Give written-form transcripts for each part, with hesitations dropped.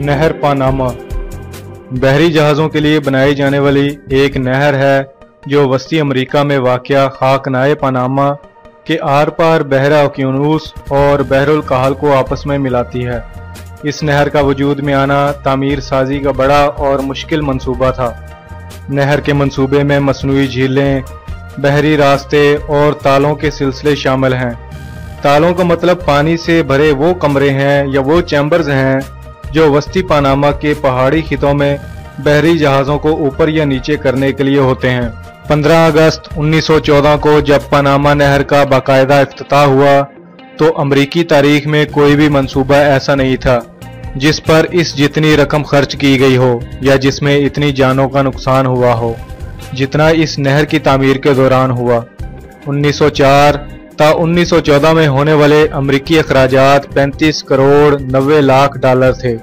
नहर पानामा बहरी जहाज़ों के लिए बनाई जाने वाली एक नहर है जो वस्ती अमेरिका में वाक़या खाकनाए पानामा के आर पार बहरा ओकियानूस और बहरुल काहल को आपस में मिलाती है। इस नहर का वजूद में आना तामीर साजी का बड़ा और मुश्किल मंसूबा था। नहर के मंसूबे में मसनूई झीलें, बहरी रास्ते और तालों के सिलसिले शामिल हैं। तालों का मतलब पानी से भरे वो कमरे हैं या वो चैम्बर्स हैं जो वस्ती पानामा के पहाड़ी खितों में बहरी जहाज़ों को ऊपर या नीचे करने के लिए होते हैं। 15 अगस्त 1914 को जब पानामा नहर का बाकायदा इफ्तिताह हुआ तो अमरीकी तारीख में कोई भी मंसूबा ऐसा नहीं था जिस पर इस जितनी रकम खर्च की गई हो या जिसमें इतनी जानों का नुकसान हुआ हो जितना इस नहर की तामीर के दौरान हुआ। 1904 ता 1914 में होने वाले अमरीकी अखराजात 35 करोड़ 90 लाख डॉलर थे।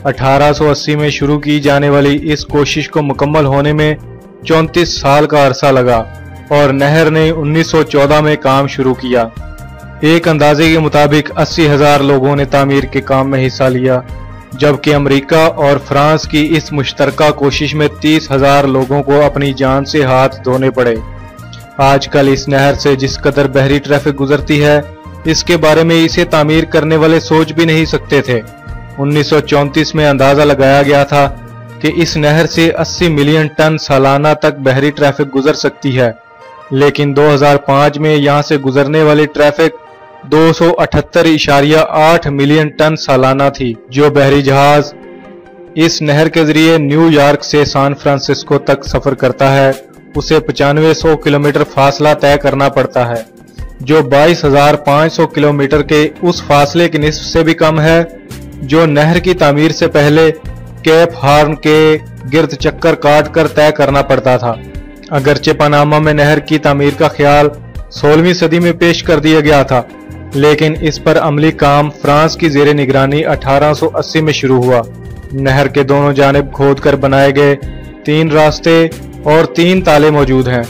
1880 में शुरू की जाने वाली इस कोशिश को मुकम्मल होने में 34 साल का अरसा लगा और नहर ने 1914 में काम शुरू किया। एक अंदाजे के मुताबिक 80,000 लोगों ने तामीर के काम में हिस्सा लिया, जबकि अमेरिका और फ्रांस की इस मुश्तरका कोशिश में 30,000 लोगों को अपनी जान से हाथ धोने पड़े। आजकल इस नहर से जिस कदर बहरी ट्रैफिक गुजरती है, इसके बारे में इसे तामीर करने वाले सोच भी नहीं सकते थे। 1934 में अंदाजा लगाया गया था कि इस नहर से 80 मिलियन टन सालाना तक बहरी ट्रैफिक गुजर सकती है, लेकिन 2005 में यहां से गुजरने वाली ट्रैफिक 278.8 मिलियन टन सालाना थी। जो बहरी जहाज इस नहर के जरिए न्यूयॉर्क से सैन फ्रांसिस्को तक सफर करता है, उसे 9500 किलोमीटर फासला तय करना पड़ता है, जो 22,500 किलोमीटर के उस फासले के निस्फ से भी कम है जो नहर की तामीर से पहले केप हॉर्न के गिर्द चक्कर काट कर तय करना पड़ता था। अगरचे पनामा में नहर की तामीर का ख्याल 16वीं सदी में पेश कर दिया गया था, लेकिन इस पर अमली काम फ्रांस की जेर निगरानी 1880 में शुरू हुआ। नहर के दोनों जानिब खोद कर बनाए गए 3 रास्ते और 3 ताले मौजूद हैं।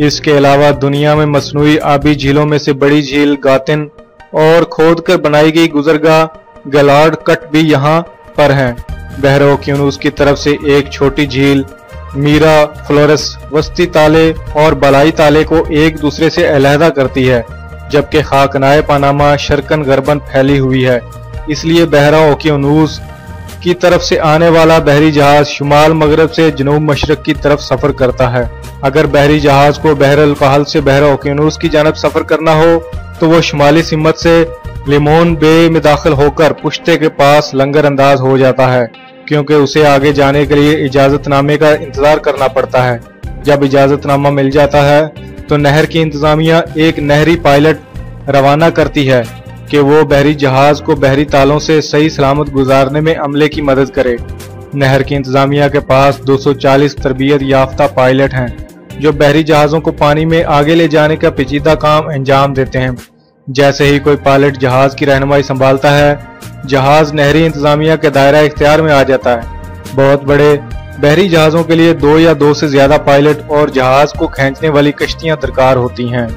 इसके अलावा दुनिया में मसनूई आबी झीलों में से बड़ी झील गातिन और खोद कर बनाई गई गुजरगाह गलार्ड कट भी यहाँ पर हैं। बहरा ओकियानूस की तरफ से एक छोटी झील मीरा फ्लोरेस वस्ती ताले और बलाई ताले को एक दूसरे से अलहदा करती है, जबकि खाकनाए पानामा शर्कन गरबन फैली हुई है। इसलिए बहरा ओकियानूस की तरफ से आने वाला बहरी जहाज शुमाल मगरब से जनूब मशरक की तरफ सफर करता है। अगर बहरी जहाज को बहरुल काहल से बहरा ओकियानूस की जानब सफर करना हो तो वो शुमाली सिमत से लिमोन बे में दाखिल होकर पुश्ते के पास लंगर अंदाज हो जाता है, क्योंकि उसे आगे जाने के लिए इजाजतनामे का इंतजार करना पड़ता है। जब इजाजतनामा मिल जाता है तो नहर की इंतजामिया एक नहरी पायलट रवाना करती है कि वो बहरी जहाज को बहरी तालों से सही सलामत गुजारने में अमले की मदद करे। नहर की इंतजामिया के पास 240 तरबियत याफ्ता पायलट हैं जो बहरी जहाज़ों को पानी में आगे ले जाने का पेचीदा काम अंजाम देते हैं। जैसे ही कोई पायलट जहाज की रहनुमाई संभालता है, जहाज नहरी इंतजामिया के दायरा इख्तियार में आ जाता है। बहुत बड़े बहरी जहाज़ों के लिए 2 या 2 से ज्यादा पायलट और जहाज को खींचने वाली कश्तियां दरकार होती हैं।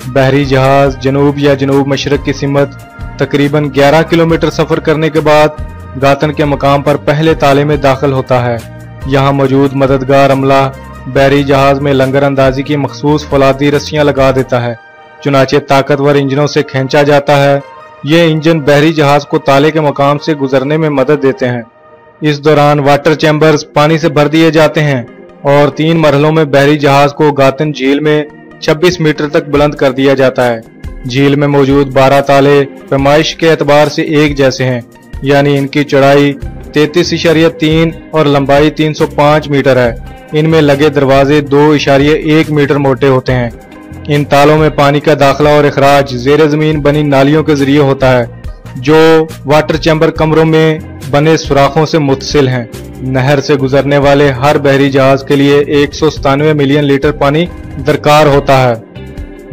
बहरी जहाज जनूब या जनूब मशरक की सिमत तकरीबन 11 किलोमीटर सफर करने के बाद गातन के मकाम पर पहले ताले में दाखिल होता है। यहाँ मौजूद मददगार अमला बहरी जहाज में लंगर अंदाजी की मखसूस फौलादी रस्सियां लगा देता है, चुनाचे ताकतवर इंजनों से खींचा जाता है। ये इंजन बहरी जहाज को ताले के मकाम से गुजरने में मदद देते हैं। इस दौरान वाटर चैम्बर्स पानी से भर दिए जाते हैं और 3 मरहलों में बहरी जहाज को गातन झील में 26 मीटर तक बुलंद कर दिया जाता है। झील में मौजूद 12 ताले पैमाइश के एतबार से एक जैसे हैं, यानी इनकी चौड़ाई 33.3 और लंबाई 305 मीटर है। इनमें लगे दरवाजे 2.1 मीटर मोटे होते हैं। इन तालों में पानी का दाखिला और इखराज जेर जमीन बनी नालियों के जरिए होता है, जो वाटर चैम्बर कमरों में बने सुराखों से मुत्तसिल हैं। नहर से गुजरने वाले हर बहरी जहाज के लिए 197 मिलियन लीटर पानी दरकार होता है,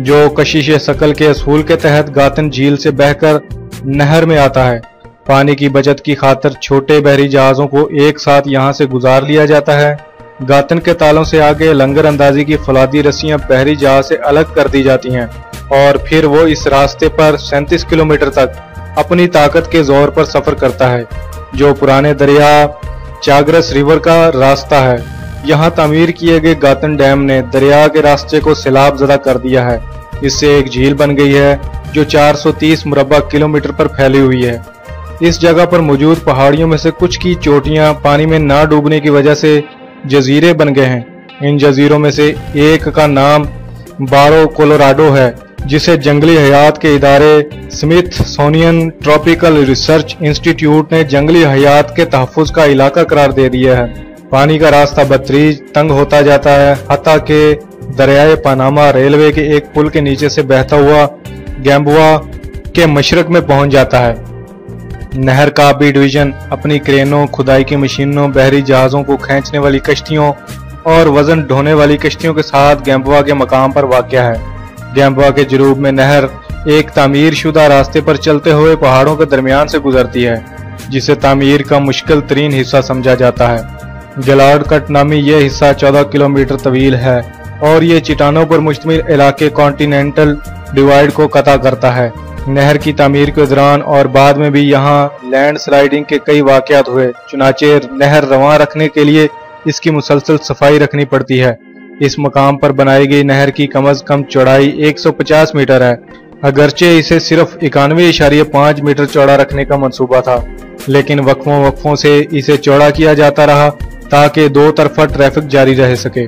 जो कशिश शकल के असूल के तहत गातन झील से बहकर नहर में आता है। पानी की बचत की खातिर छोटे बहरी जहाजों को एक साथ यहाँ से गुजार लिया जाता है। गातन के तालों से आगे लंगर अंदाजी की फौलादी रस्सियां बहरी जहाज से अलग कर दी जाती हैं और फिर वो इस रास्ते पर 37 किलोमीटर तक अपनी ताकत के जोर पर सफर करता है। जो पुराने दरिया चागरस रिवर का रास्ता है। यहाँ तामीर किए गए गातन डैम ने दरिया के रास्ते को सैलाब ज़दा कर दिया है। इससे एक झील बन गई है जो 430 मुरब्बा किलोमीटर पर फैली हुई है। इस जगह पर मौजूद पहाड़ियों में से कुछ की चोटियां पानी में ना डूबने की वजह से जजीरे बन गए हैं। इन जजीरों में से एक का नाम बारो कोलोराडो है, जिसे जंगली हयात के इदारे स्मिथसोनियन ट्रॉपिकल रिसर्च इंस्टीट्यूट ने जंगली हयात के तहफ़्फ़ुज़ का इलाका करार दे दिया है। पानी का रास्ता बदतरीज तंग होता जाता है, हत्ता के दरियाए पनामा रेलवे के एक पुल के नीचे से बहता हुआ गैम्बुआ के मशरक में पहुंच जाता है। नहर का बी डिवीजन अपनी क्रेनों, खुदाई की मशीनों, बहरी जहाज़ों को खींचने वाली कश्तियों और वजन ढोने वाली कश्तियों के साथ गैम्बुआ के मकाम पर वाक़या है। गैम्बुआ के जनूब में नहर एक तामीर शुदा रास्ते पर चलते हुए पहाड़ों के दरमियान से गुजरती है, जिसे तामीर का मुश्किल तरीन हिस्सा समझा जाता है। गलाड कट नामी यह हिस्सा 14 किलोमीटर तवील है और ये चट्टानों पर मुश्तमिल इलाके कॉन्टिनेंटल डिवाइड को कता करता है। नहर की तामीर के दौरान और बाद में भी यहाँ लैंड स्लाइडिंग के कई वाक़यात हुए, चुनाचे नहर रवां रखने के लिए इसकी मुसलसल सफाई रखनी पड़ती है। इस मकाम पर बनाई गई नहर की कम अज कम चौड़ाई 150 मीटर है, अगरचे इसे सिर्फ 91.5 मीटर चौड़ा रखने का मंसूबा था, लेकिन वक्फों से इसे चौड़ा किया जाता रहा ताकि दो तरफा ट्रैफिक जारी रह सके।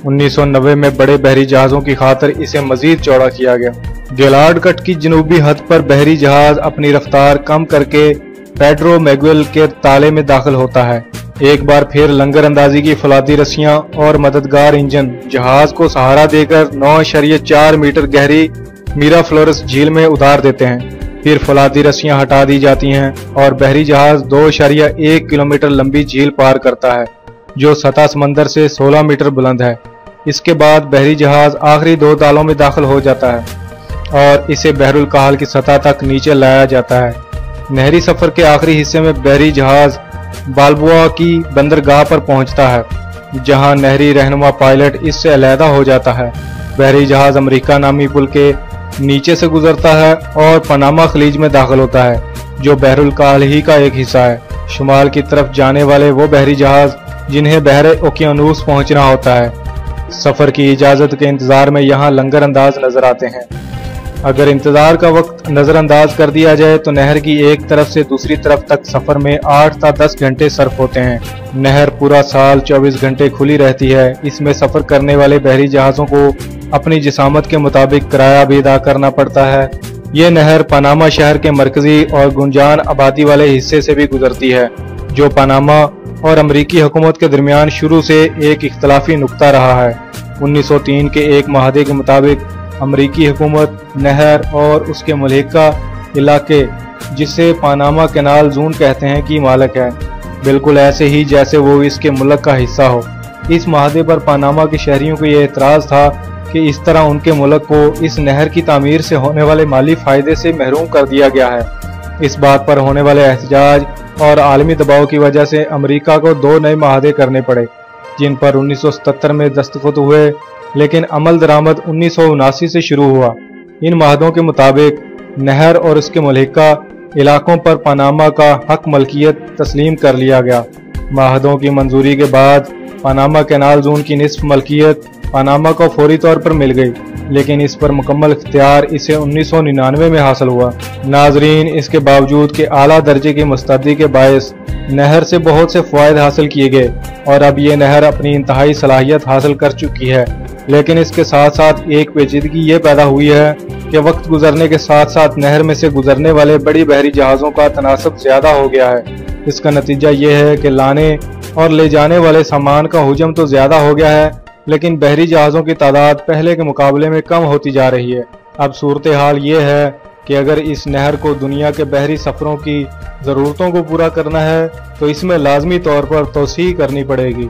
1990 में बड़े बहरी जहाज़ों की खातिर इसे मजीद चौड़ा किया गया। गेलार्ड कट की जनूबी हद पर बहरी जहाज अपनी रफ्तार कम करके पेड्रो मैगुएल के ताले में दाखिल होता है। एक बार फिर लंगर अंदाजी की फौलादी रस्सियां और मददगार इंजन जहाज को सहारा देकर 9.4 मीटर गहरी मीरा फ्लोरस झील में उतार देते हैं। फिर फौलादी रस्सियां हटा दी जाती हैं और बहरी जहाज 2.1 किलोमीटर लंबी झील पार करता है, जो सतह समंदर से 16 मीटर बुलंद है। इसके बाद बहरी जहाज आखिरी 2 तालों में दाखिल हो जाता है और इसे बहरुल काहल की सतह तक नीचे लाया जाता है। नहरी सफर के आखिरी हिस्से में बहरी जहाज बाल्बोआ की बंदरगाह पर पहुंचता है, जहां नहरी रहनुमा पायलट इससे अलहदा हो जाता है। बहरी जहाज अमेरिका नामी पुल के नीचे से गुजरता है और पनामा खलीज में दाखिल होता है, जो बहरुल काहल ही का एक हिस्सा है। शुमाल की तरफ जाने वाले वो बहरी जहाज जिन्हें बहरे ओकियानूस पहुंचना होता है, सफर की इजाजत के इंतजार में यहाँ लंगर अंदाज नजर आते हैं। अगर इंतजार का वक्त नजरअंदाज कर दिया जाए तो नहर की एक तरफ से दूसरी तरफ तक सफर में 8 से 10 घंटे सर्फ होते हैं। नहर पूरा साल 24 घंटे खुली रहती है। इसमें सफर करने वाले बहरी जहाजों को अपनी जिसामत के मुताबिक किराया भी अदा करना पड़ता है। ये नहर पनामा शहर के मरकजी और गुंजान आबादी वाले हिस्से से भी गुजरती है, जो पनामा और अमरीकी हुकूमत के दरमियान शुरू से एक इख्तलाफी नुक्ता रहा है। 1903 के एक माहदे के मुताबिक अमरीकी हुकूमत नहर और उसके मुल्हिका इलाके, जिसे पनामा कैनाल जोन कहते हैं, की मालिक है, बिल्कुल ऐसे ही जैसे वो इसके मुल्क का हिस्सा हो। इस माहदे पर पनामा के शहरियों को यह एतराज़ था कि इस तरह उनके मुल्क को इस नहर की तामीर से होने वाले माली फ़ायदे से महरूम कर दिया गया है। इस बात पर होने वाले एहतजाज और आलमी दबाव की वजह से अमरीका को 2 नए माहदे करने पड़े, जिन पर 1977 में दस्तखत हुए, लेकिन अमल दरामद 1979 से शुरू हुआ। इन माहदों के मुताबिक नहर और उसके मुल्हिका इलाकों पर पनामा का हक मलकियत तस्लीम कर लिया गया। माहदों की मंजूरी के बाद पनामा कैनाल जोन की निस्फ मलकियत पनामा को फौरी तौर पर मिल गई, लेकिन इस पर मुकम्मल इख्तियार इसे 1999 में हासिल हुआ। नाजरीन, इसके बावजूद के आला दर्जे की मुस्तैदी के बायस नहर से बहुत से फ़वाइद हासिल किए गए और अब ये नहर अपनी इंतहाई सलाहियत हासिल कर चुकी है, लेकिन इसके साथ साथ एक पेचीदगी ये पैदा हुई है कि वक्त गुजरने के साथ साथ नहर में से गुजरने वाले बड़ी बहरी जहाज़ों का तनासब ज़्यादा हो गया है। इसका नतीजा ये है कि लाने और ले जाने वाले सामान का हुजम तो ज़्यादा हो गया है, लेकिन बहरी जहाज़ों की तादाद पहले के मुकाबले में कम होती जा रही है। अब सूरत हाल ये है कि अगर इस नहर को दुनिया के बहरी सफ़रों की ज़रूरतों को पूरा करना है तो इसमें लाजमी तौर पर तोसी करनी पड़ेगी।